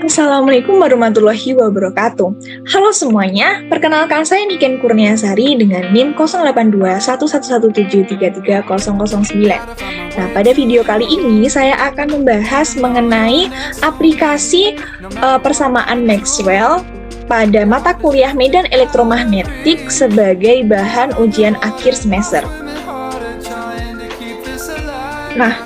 Assalamualaikum warahmatullahi wabarakatuh. Halo semuanya, perkenalkan saya Niken Kurniasari dengan NIM 082111733009. Nah, pada video kali ini saya akan membahas mengenai aplikasi persamaan Maxwell pada mata kuliah medan elektromagnetik sebagai bahan ujian akhir semester. Nah,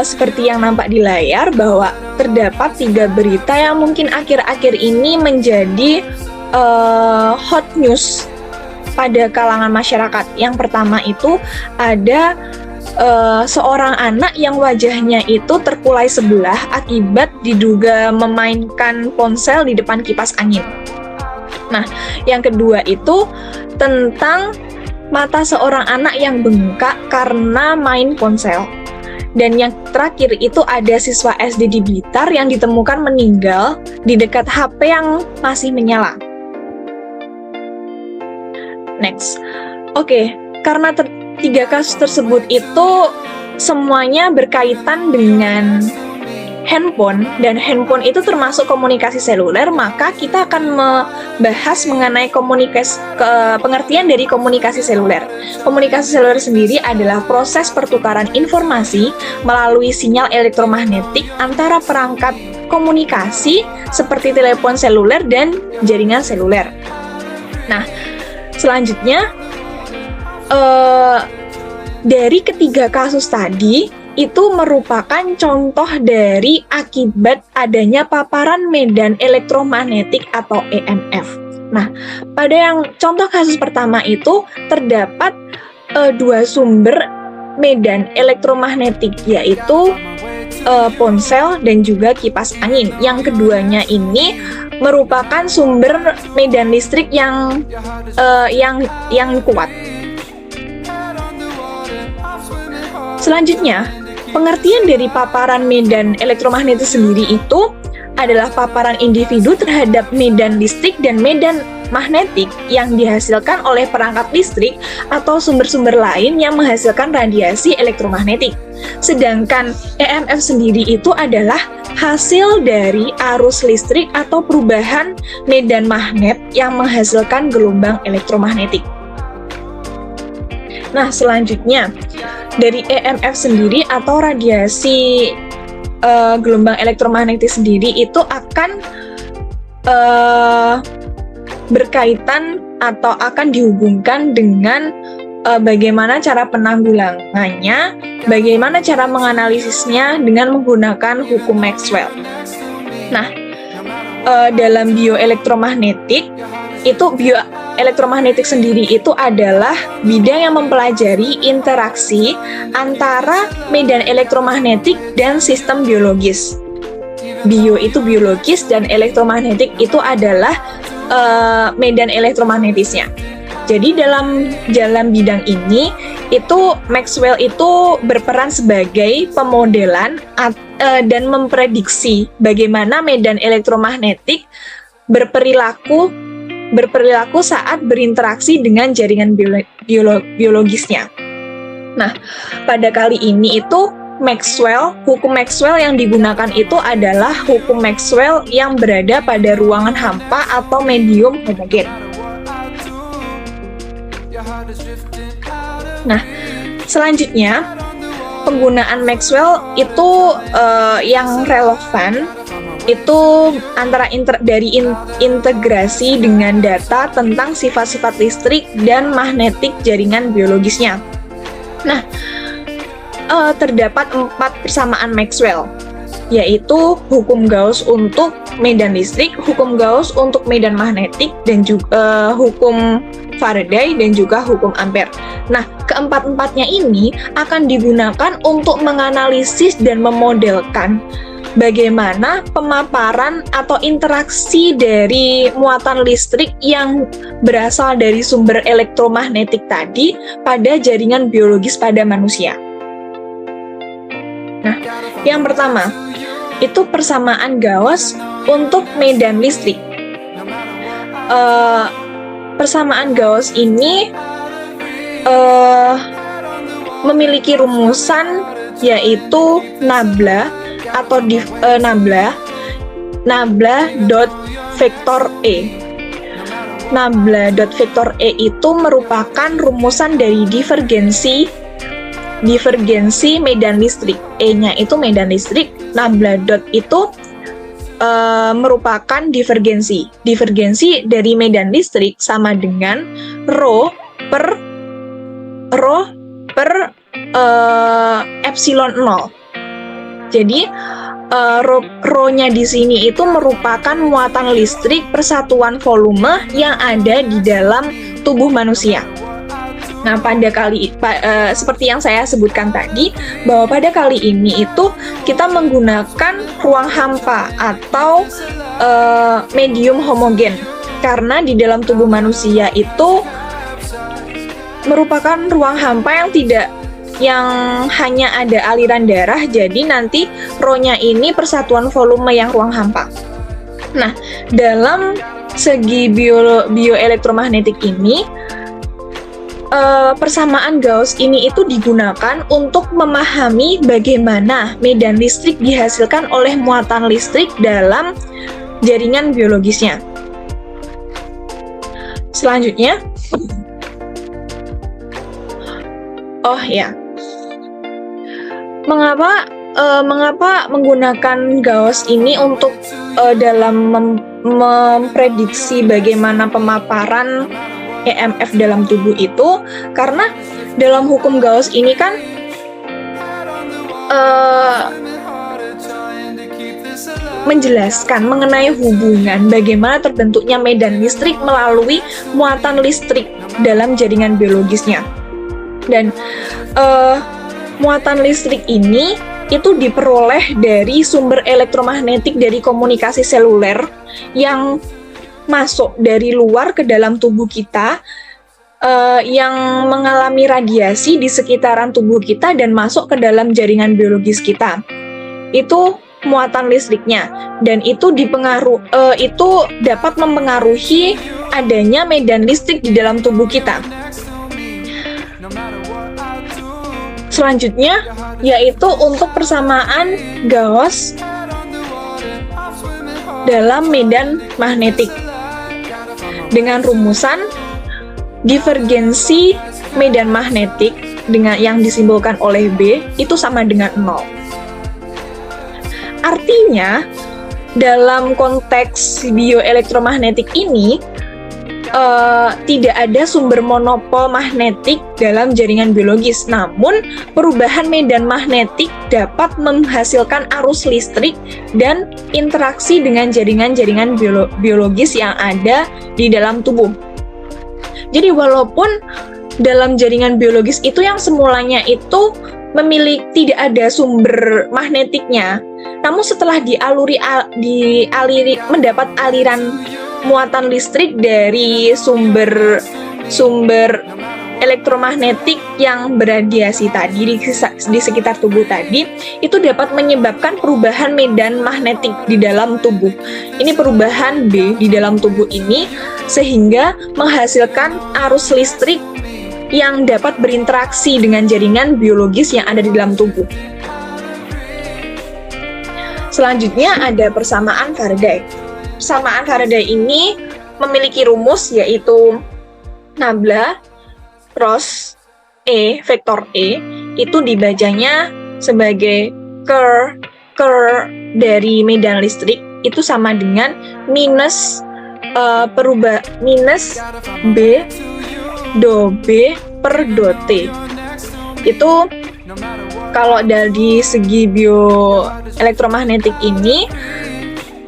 seperti yang nampak di layar bahwa terdapat 3 berita yang mungkin akhir-akhir ini menjadi hot news pada kalangan masyarakat. Yang pertama itu ada seorang anak yang wajahnya itu terkulai sebelah akibat diduga memainkan ponsel di depan kipas angin. Nah, yang kedua itu tentang mata seorang anak yang bengkak karena main ponsel. Dan yang terakhir itu ada siswa SD di Blitar yang ditemukan meninggal di dekat HP yang masih menyala. Next. Oke, karena 3 kasus tersebut itu semuanya berkaitan dengan handphone, dan handphone itu termasuk komunikasi seluler, maka kita akan membahas mengenai pengertian dari komunikasi seluler. Komunikasi seluler sendiri adalah proses pertukaran informasi melalui sinyal elektromagnetik antara perangkat komunikasi seperti telepon seluler dan jaringan seluler. Nah, selanjutnya dari ketiga kasus tadi itu merupakan contoh dari akibat adanya paparan medan elektromagnetik atau EMF. Nah, pada yang contoh kasus pertama itu terdapat 2 sumber medan elektromagnetik, yaitu ponsel dan juga kipas angin. Yang keduanya ini merupakan sumber medan listrik yang kuat. Selanjutnya, pengertian dari paparan medan elektromagnetik sendiri itu adalah paparan individu terhadap medan listrik dan medan magnetik yang dihasilkan oleh perangkat listrik atau sumber-sumber lain yang menghasilkan radiasi elektromagnetik. Sedangkan EMF sendiri itu adalah hasil dari arus listrik atau perubahan medan magnet yang menghasilkan gelombang elektromagnetik. Nah, selanjutnya dari EMF sendiri atau radiasi gelombang elektromagnetik sendiri itu akan berkaitan atau akan dihubungkan dengan bagaimana cara penanggulangannya, bagaimana cara menganalisisnya dengan menggunakan hukum Maxwell. Nah, dalam bioelektromagnetik itu bioelektromagnetik sendiri itu adalah bidang yang mempelajari interaksi antara medan elektromagnetik dan sistem biologis. Bio itu biologis dan elektromagnetik itu adalah medan elektromagnetisnya. Jadi dalam bidang ini itu Maxwell itu berperan sebagai pemodelan dan memprediksi bagaimana medan elektromagnetik berperilaku saat berinteraksi dengan jaringan biologisnya. Nah, pada kali ini itu hukum Maxwell yang digunakan itu adalah hukum Maxwell yang berada pada ruangan hampa atau medium homogen. Nah, selanjutnya penggunaan Maxwell itu yang relevan itu antara integrasi dengan data tentang sifat-sifat listrik dan magnetik jaringan biologisnya. Nah, terdapat 4 persamaan Maxwell, yaitu hukum Gauss untuk medan listrik, hukum Gauss untuk medan magnetik, dan juga hukum Faraday dan juga hukum Ampere. Nah, keempat-empatnya ini akan digunakan untuk menganalisis dan memodelkan bagaimana pemaparan atau interaksi dari muatan listrik yang berasal dari sumber elektromagnetik tadi pada jaringan biologis pada manusia. Nah, yang pertama itu persamaan Gauss untuk medan listrik. Persamaan Gauss ini memiliki rumusan yaitu nabla atau nabla nabla dot vektor E. Nabla dot vektor E itu merupakan rumusan dari divergensi medan listrik. E-nya itu medan listrik, nabla dot itu merupakan divergensi. Divergensi dari medan listrik sama dengan rho per epsilon 0. Jadi rho-nya di sini itu merupakan muatan listrik persatuan volume yang ada di dalam tubuh manusia. Nah, seperti yang saya sebutkan tadi, bahwa pada kali ini itu kita menggunakan ruang hampa atau medium homogen, karena di dalam tubuh manusia itu merupakan ruang hampa yang hanya ada aliran darah, jadi nanti rho-nya ini persatuan volume yang ruang hampa. Nah, dalam segi bioelektromagnetik ini, persamaan Gauss ini itu digunakan untuk memahami bagaimana medan listrik dihasilkan oleh muatan listrik dalam jaringan biologisnya. Selanjutnya, mengapa menggunakan Gauss ini untuk dalam memprediksi bagaimana pemaparan EMF dalam tubuh itu? Karena dalam hukum Gauss ini kan menjelaskan mengenai hubungan bagaimana terbentuknya medan listrik melalui muatan listrik dalam jaringan biologisnya. Dan muatan listrik ini itu diperoleh dari sumber elektromagnetik dari komunikasi seluler yang masuk dari luar ke dalam tubuh kita, yang mengalami radiasi di sekitaran tubuh kita dan masuk ke dalam jaringan biologis kita. Itu muatan listriknya, dan itu itu dapat mempengaruhi adanya medan listrik di dalam tubuh kita. Selanjutnya yaitu untuk persamaan Gauss dalam medan magnetik dengan rumusan divergensi medan magnetik dengan yang disimbolkan oleh B itu sama dengan 0. Artinya dalam konteks bioelektromagnetik ini tidak ada sumber monopol magnetik dalam jaringan biologis, namun perubahan medan magnetik dapat menghasilkan arus listrik dan interaksi dengan jaringan-jaringan biologis yang ada di dalam tubuh. Jadi walaupun dalam jaringan biologis itu yang semulanya itu tidak ada sumber magnetiknya, namun setelah mendapat aliran muatan listrik dari sumber elektromagnetik yang beradiasi tadi di sekitar tubuh tadi, itu dapat menyebabkan perubahan medan magnetik di dalam tubuh. Ini perubahan B di dalam tubuh ini sehingga menghasilkan arus listrik yang dapat berinteraksi dengan jaringan biologis yang ada di dalam tubuh. Selanjutnya ada persamaan Faraday. Persamaan Faraday ini memiliki rumus yaitu nabla cross E vektor E itu dibacanya sebagai curl dari medan listrik itu sama dengan minus B do B per do T. Itu kalau dari segi bioelektromagnetik ini,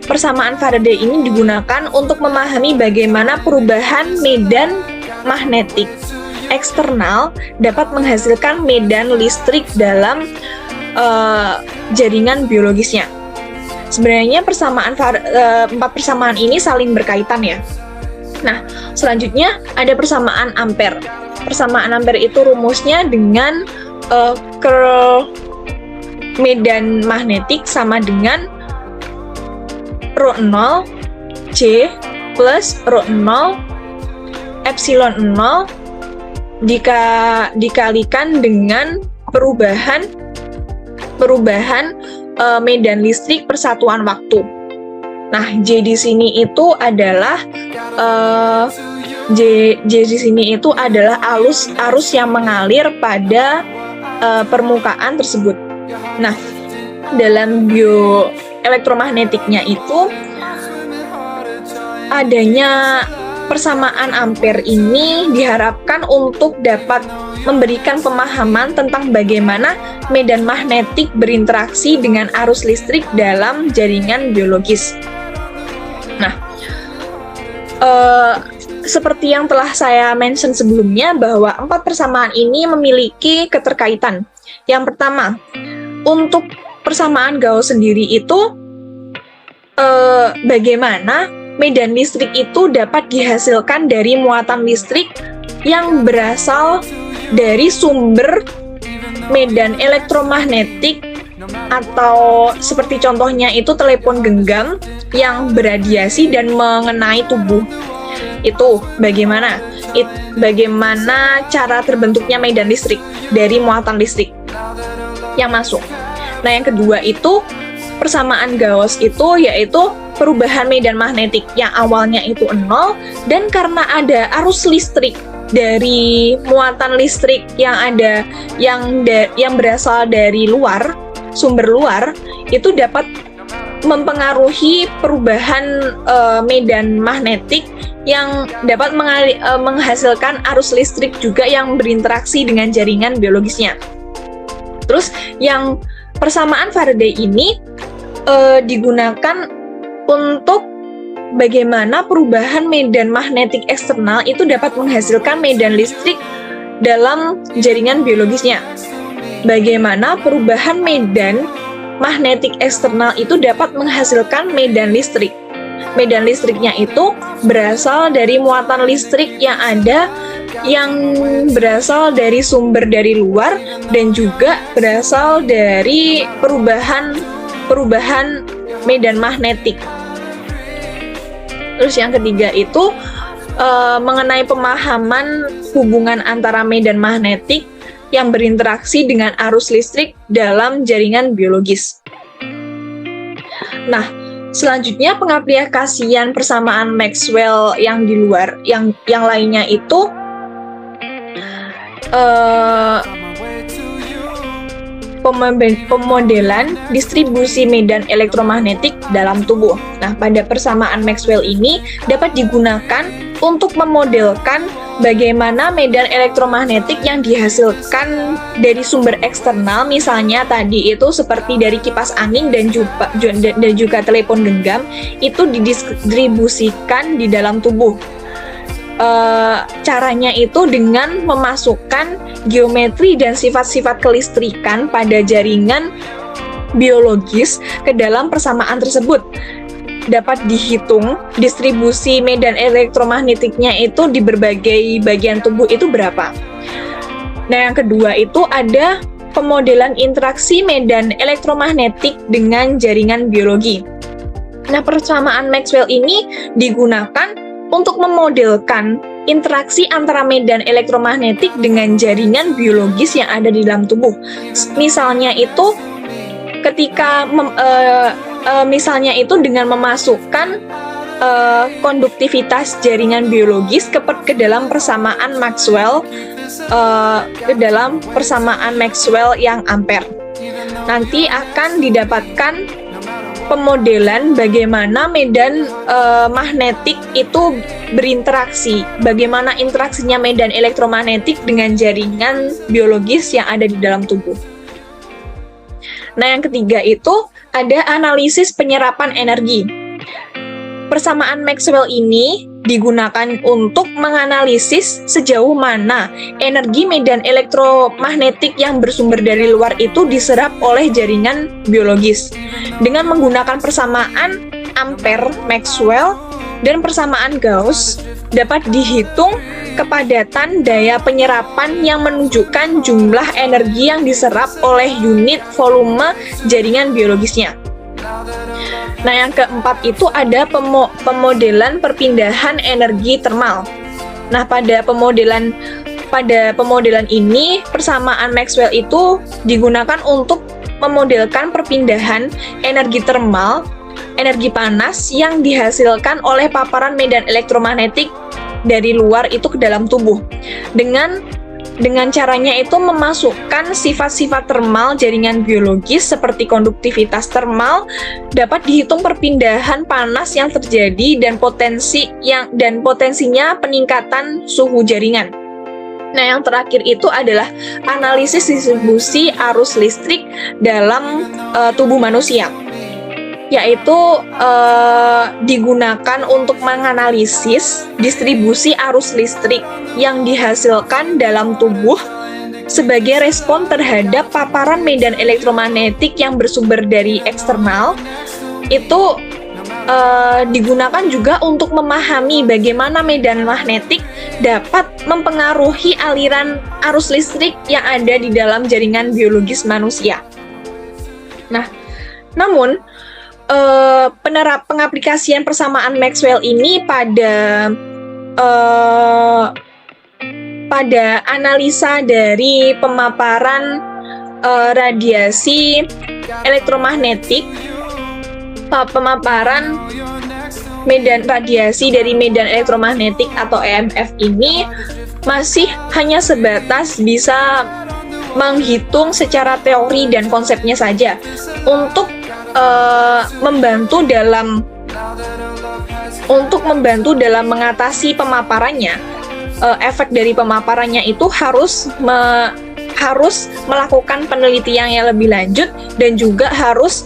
persamaan Faraday ini digunakan untuk memahami bagaimana perubahan medan magnetik eksternal dapat menghasilkan medan listrik dalam jaringan biologisnya. Sebenarnya empat persamaan ini saling berkaitan ya. Nah, selanjutnya ada persamaan Ampere. Persamaan Ampere itu rumusnya dengan curl medan magnetik sama dengan rho 0 C plus rho 0 epsilon 0 dikalikan dengan perubahan medan listrik persatuan waktu. Nah, J di sini itu adalah J di sini itu adalah arus yang mengalir pada permukaan tersebut. Nah, dalam bioelektromagnetiknya itu adanya persamaan ampere ini diharapkan untuk dapat memberikan pemahaman tentang bagaimana medan magnetik berinteraksi dengan arus listrik dalam jaringan biologis. Nah, seperti yang telah saya mention sebelumnya bahwa 4 persamaan ini memiliki keterkaitan. Yang pertama, untuk persamaan Gauss sendiri itu bagaimana medan listrik itu dapat dihasilkan dari muatan listrik yang berasal dari sumber medan elektromagnetik atau seperti contohnya itu telepon genggam yang beradiasi dan mengenai tubuh. Itu bagaimana cara terbentuknya medan listrik dari muatan listrik yang masuk. Nah, yang kedua itu persamaan Gauss itu yaitu perubahan medan magnetik yang awalnya itu 0 dan karena ada arus listrik dari muatan listrik yang berasal dari luar, sumber luar, itu dapat mempengaruhi perubahan medan magnetik yang dapat menghasilkan arus listrik juga yang berinteraksi dengan jaringan biologisnya. Terus yang persamaan Faraday ini digunakan untuk bagaimana perubahan medan magnetik eksternal itu dapat menghasilkan medan listrik dalam jaringan biologisnya. Bagaimana perubahan medan magnetik eksternal itu dapat menghasilkan medan listrik. Medan listriknya itu berasal dari muatan listrik yang berasal dari sumber dari luar dan juga berasal dari perubahan medan magnetik. Terus yang ketiga itu mengenai pemahaman hubungan antara medan magnetik yang berinteraksi dengan arus listrik dalam jaringan biologis. Nah, selanjutnya pengaplikasian persamaan Maxwell yang di luar, yang lainnya itu pemodelan distribusi medan elektromagnetik dalam tubuh. Nah, pada persamaan Maxwell ini dapat digunakan untuk memodelkan bagaimana medan elektromagnetik yang dihasilkan dari sumber eksternal, misalnya tadi itu seperti dari kipas angin dan juga telepon genggam, itu didistribusikan di dalam tubuh. Caranya itu dengan memasukkan geometri dan sifat-sifat kelistrikan pada jaringan biologis ke dalam persamaan tersebut. Dapat dihitung distribusi medan elektromagnetiknya itu di berbagai bagian tubuh itu berapa. Nah, yang kedua itu ada pemodelan interaksi medan elektromagnetik dengan jaringan biologi. Nah, persamaan Maxwell ini digunakan untuk memodelkan interaksi antara medan elektromagnetik dengan jaringan biologis yang ada di dalam tubuh. Misalnya itu ketika misalnya itu dengan memasukkan konduktivitas jaringan biologis ke dalam persamaan Maxwell yang ampere. Nanti akan didapatkan pemodelan bagaimana medan magnetik itu berinteraksi, bagaimana interaksinya medan elektromagnetik dengan jaringan biologis yang ada di dalam tubuh. Nah, yang ketiga itu ada analisis penyerapan energi. Persamaan Maxwell ini digunakan untuk menganalisis sejauh mana energi medan elektromagnetik yang bersumber dari luar itu diserap oleh jaringan biologis. Dengan menggunakan persamaan ampere Maxwell dan persamaan Gauss, dapat dihitung kepadatan daya penyerapan yang menunjukkan jumlah energi yang diserap oleh unit volume jaringan biologisnya. Nah, yang keempat itu ada pemodelan perpindahan energi termal. Nah, pada pemodelan ini persamaan Maxwell itu digunakan untuk memodelkan perpindahan energi termal energi panas yang dihasilkan oleh paparan medan elektromagnetik dari luar itu ke dalam tubuh. Dengan caranya itu memasukkan sifat-sifat termal jaringan biologis seperti konduktivitas termal, dapat dihitung perpindahan panas yang terjadi dan potensinya peningkatan suhu jaringan. Nah, yang terakhir itu adalah analisis distribusi arus listrik dalam tubuh manusia, yaitu digunakan untuk menganalisis distribusi arus listrik yang dihasilkan dalam tubuh sebagai respon terhadap paparan medan elektromagnetik yang bersumber dari eksternal. Itu digunakan juga untuk memahami bagaimana medan magnetik dapat mempengaruhi aliran arus listrik yang ada di dalam jaringan biologis manusia. Nah, namun pengaplikasian persamaan Maxwell ini pada analisa dari pemaparan radiasi elektromagnetik, pemaparan radiasi dari medan elektromagnetik atau EMF ini masih hanya sebatas bisa menghitung secara teori dan konsepnya saja. Untuk membantu dalam mengatasi pemaparannya, efek dari pemaparannya itu harus melakukan penelitian yang lebih lanjut dan juga harus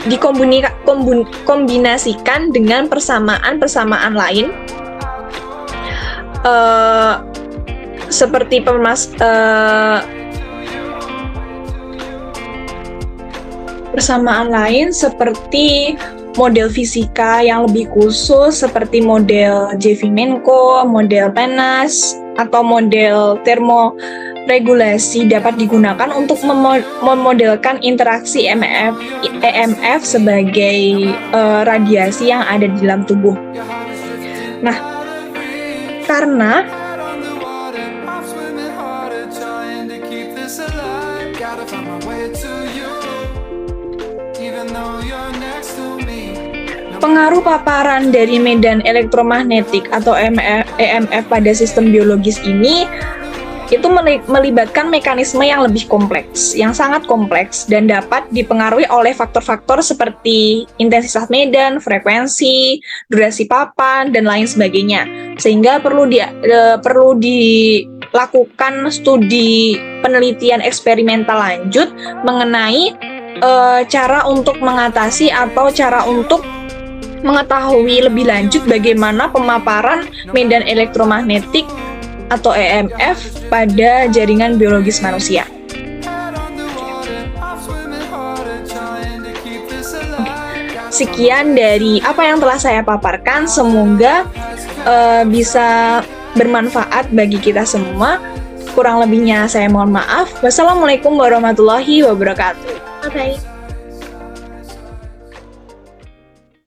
dikombinasikan dengan persamaan lain, seperti persamaan lain seperti model fisika yang lebih khusus seperti model Jevchenko, model Penas, atau model termoregulasi dapat digunakan untuk memodelkan interaksi EMF sebagai radiasi yang ada di dalam tubuh. Nah, karena pengaruh paparan dari medan elektromagnetik atau EMF pada sistem biologis ini itu melibatkan mekanisme yang lebih kompleks, yang sangat kompleks, dan dapat dipengaruhi oleh faktor-faktor seperti intensitas medan, frekuensi, durasi papan, dan lain sebagainya. Sehingga perlu dilakukan studi penelitian eksperimental lanjut mengenai cara untuk mengatasi atau cara untuk mengetahui lebih lanjut bagaimana pemaparan medan elektromagnetik atau EMF pada jaringan biologis manusia. Sekian dari apa yang telah saya paparkan, semoga bisa bermanfaat bagi kita semua. Kurang lebihnya saya mohon maaf. Wassalamualaikum warahmatullahi wabarakatuh. Bye-bye.